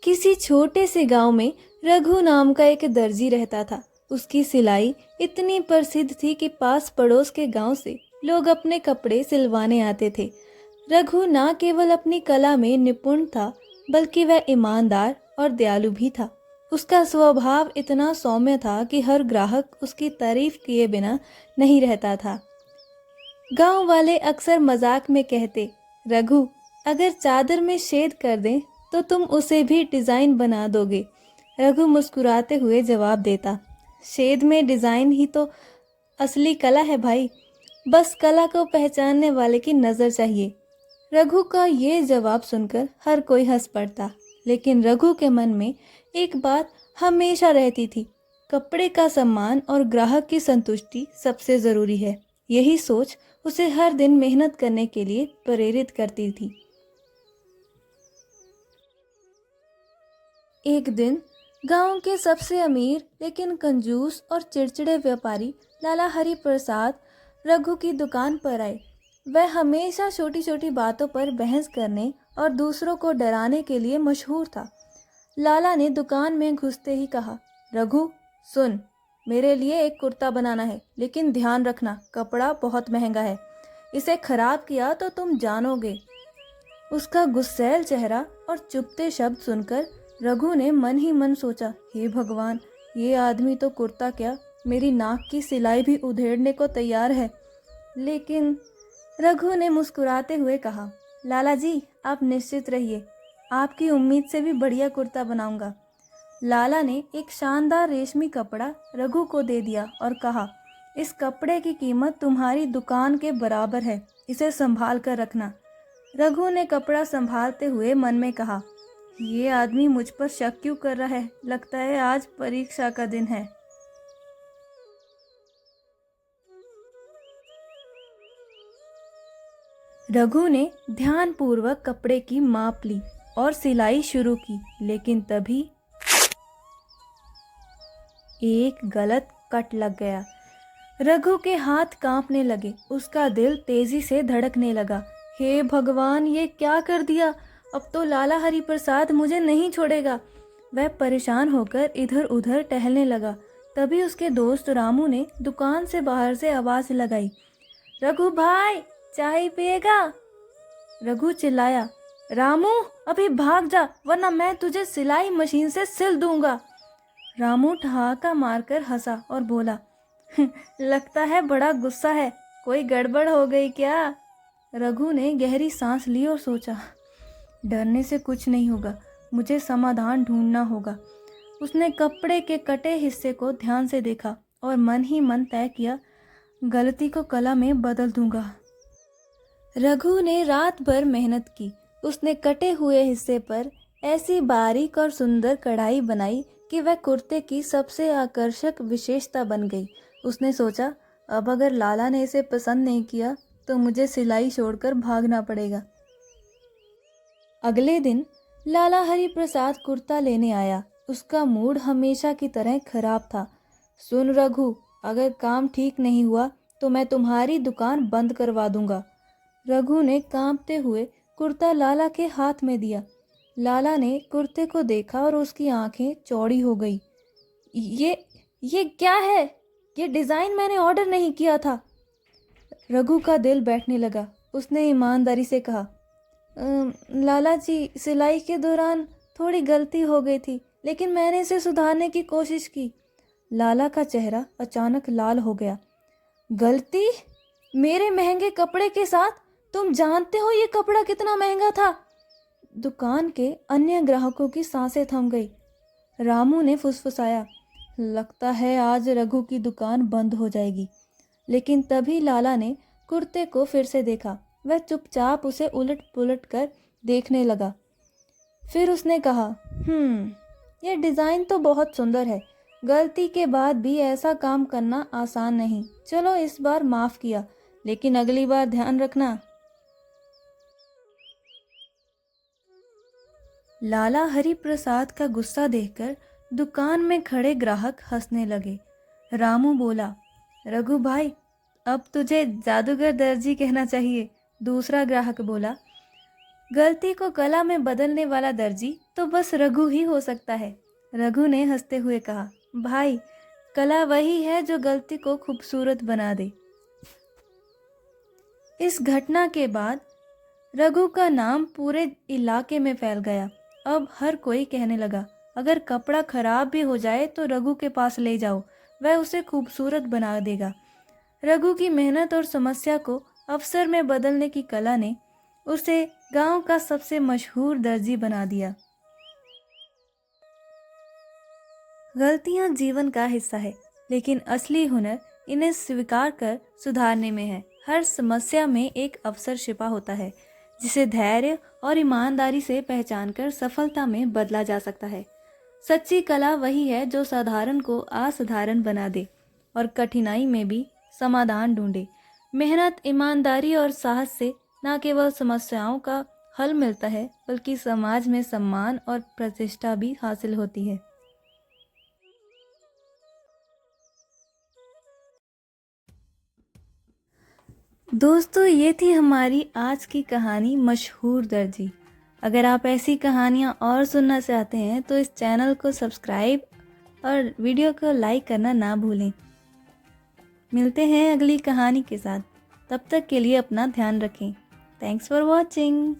किसी छोटे से गांव में रघु नाम का एक दर्जी रहता था। उसकी सिलाई इतनी प्रसिद्ध थी कि पास पड़ोस के गांव से लोग अपने कपड़े सिलवाने आते थे। रघु ना केवल अपनी कला में निपुण था, बल्कि वह ईमानदार और दयालु भी था। उसका स्वभाव इतना सौम्य था कि हर ग्राहक उसकी तारीफ किए बिना नहीं रहता था। गांव वाले अक्सर मजाक में कहते, रघु, अगर चादर में छेद कर दें तो तुम उसे भी डिज़ाइन बना दोगे। रघु मुस्कुराते हुए जवाब देता, छेद में डिज़ाइन ही तो असली कला है भाई, बस कला को पहचानने वाले की नज़र चाहिए। रघु का ये जवाब सुनकर हर कोई हंस पड़ता, लेकिन रघु के मन में एक बात हमेशा रहती थी, कपड़े का सम्मान और ग्राहक की संतुष्टि सबसे ज़रूरी है। यही सोच उसे हर दिन मेहनत करने के लिए प्रेरित करती थी। एक दिन गांव के सबसे अमीर लेकिन कंजूस और चिड़चिड़े व्यापारी लाला हरि प्रसाद रघु की दुकान पर आए। वह हमेशा छोटी छोटी बातों पर बहस करने और दूसरों को डराने के लिए मशहूर था। लाला ने दुकान में घुसते ही कहा, रघु सुन, मेरे लिए एक कुर्ता बनाना है, लेकिन ध्यान रखना कपड़ा बहुत महंगा है, इसे खराब किया तो तुम जानोगे। उसका गुस्सैल चेहरा और चुपते शब्द सुनकर रघु ने मन ही मन सोचा, हे भगवान, ये आदमी तो कुर्ता क्या मेरी नाक की सिलाई भी उधेड़ने को तैयार है। लेकिन रघु ने मुस्कुराते हुए कहा, लाला जी आप निश्चित रहिए, आपकी उम्मीद से भी बढ़िया कुर्ता बनाऊंगा। लाला ने एक शानदार रेशमी कपड़ा रघु को दे दिया और कहा, इस कपड़े की कीमत तुम्हारी दुकान के बराबर है, इसे संभाल कर रखना। रघु ने कपड़ा संभालते हुए मन में कहा, ये आदमी मुझ पर शक क्यों कर रहा है, लगता है आज परीक्षा का दिन है। रघु ने ध्यानपूर्वक कपड़े की माप ली और सिलाई शुरू की, लेकिन तभी एक गलत कट लग गया। रघु के हाथ कांपने लगे, उसका दिल तेजी से धड़कने लगा। हे भगवान, ये क्या कर दिया, अब तो लाला हरि प्रसाद मुझे नहीं छोड़ेगा। वह परेशान होकर इधर उधर टहलने लगा। तभी उसके दोस्त रामू ने दुकान से बाहर से आवाज लगाई, रघु भाई चाय पिएगा? रघु चिल्लाया, रामू अभी भाग जा, वरना मैं तुझे सिलाई मशीन से सिल दूंगा। रामू ठहाका मारकर हंसा और बोला, लगता है बड़ा गुस्सा है, कोई गड़बड़ हो गई क्या? रघु ने गहरी सांस ली और सोचा, डरने से कुछ नहीं होगा, मुझे समाधान ढूंढना होगा। उसने कपड़े के कटे हिस्से को ध्यान से देखा और मन ही मन तय किया, गलती को कला में बदल दूंगा। रघु ने रात भर मेहनत की। उसने कटे हुए हिस्से पर ऐसी बारीक और सुंदर कढ़ाई बनाई कि वह कुर्ते की सबसे आकर्षक विशेषता बन गई। उसने सोचा, अब अगर लाला ने इसे पसंद नहीं किया तो मुझे सिलाई छोड़कर भागना पड़ेगा। अगले दिन लाला हरि प्रसाद कुर्ता लेने आया। उसका मूड हमेशा की तरह खराब था। सुन रघु, अगर काम ठीक नहीं हुआ तो मैं तुम्हारी दुकान बंद करवा दूंगा। रघु ने कांपते हुए कुर्ता लाला के हाथ में दिया। लाला ने कुर्ते को देखा और उसकी आंखें चौड़ी हो गई। ये क्या है? ये डिज़ाइन मैंने ऑर्डर नहीं किया था। रघु का दिल बैठने लगा। उसने ईमानदारी से कहा, लाला जी, सिलाई के दौरान थोड़ी गलती हो गई थी, लेकिन मैंने इसे सुधारने की कोशिश की। लाला का चेहरा अचानक लाल हो गया। गलती? मेरे महंगे कपड़े के साथ? तुम जानते हो ये कपड़ा कितना महंगा था? दुकान के अन्य ग्राहकों की सांसें थम गई। रामू ने फुसफुसाया, लगता है आज रघु की दुकान बंद हो जाएगी। लेकिन तभी लाला ने कुर्ते को फिर से देखा। वह चुपचाप उसे उलट पुलट कर देखने लगा। फिर उसने कहा, यह डिज़ाइन तो बहुत सुंदर है, गलती के बाद भी ऐसा काम करना आसान नहीं। चलो इस बार माफ़ किया, लेकिन अगली बार ध्यान रखना। लाला हरि प्रसाद का गुस्सा देखकर दुकान में खड़े ग्राहक हंसने लगे। रामू बोला, रघु भाई, अब तुझे जादूगर दर्जी कहना चाहिए। दूसरा ग्राहक बोला, गलती को कला में बदलने वाला दर्जी तो बस रघु ही हो सकता है। रघु ने हंसते हुए कहा, भाई, कला वही है जो गलती को खूबसूरत बना दे। इस घटना के बाद रघु का नाम पूरे इलाके में फैल गया। अब हर कोई कहने लगा, अगर कपड़ा खराब भी हो जाए तो रघु के पास ले जाओ, वह उसे खूबसूरत बना देगा। रघु की मेहनत और समस्या को अवसर में बदलने की कला ने उसे गांव का सबसे मशहूर दर्जी बना दिया। गलतियां जीवन का हिस्सा है, लेकिन असली हुनर इन्हें स्वीकार कर सुधारने में है। हर समस्या में एक अवसर छिपा होता है, जिसे धैर्य और ईमानदारी से पहचानकर सफलता में बदला जा सकता है। सच्ची कला वही है जो साधारण को असाधारण बना दे और कठिनाई में भी समाधान ढूंढे। मेहनत, ईमानदारी और साहस से न केवल समस्याओं का हल मिलता है, बल्कि समाज में सम्मान और प्रतिष्ठा भी हासिल होती है। दोस्तों, ये थी हमारी आज की कहानी मशहूर दर्जी। अगर आप ऐसी कहानियाँ और सुनना चाहते हैं तो इस चैनल को सब्सक्राइब और वीडियो को लाइक करना ना भूलें। मिलते हैं अगली कहानी के साथ। तब तक के लिए अपना ध्यान रखें। Thanks for watching.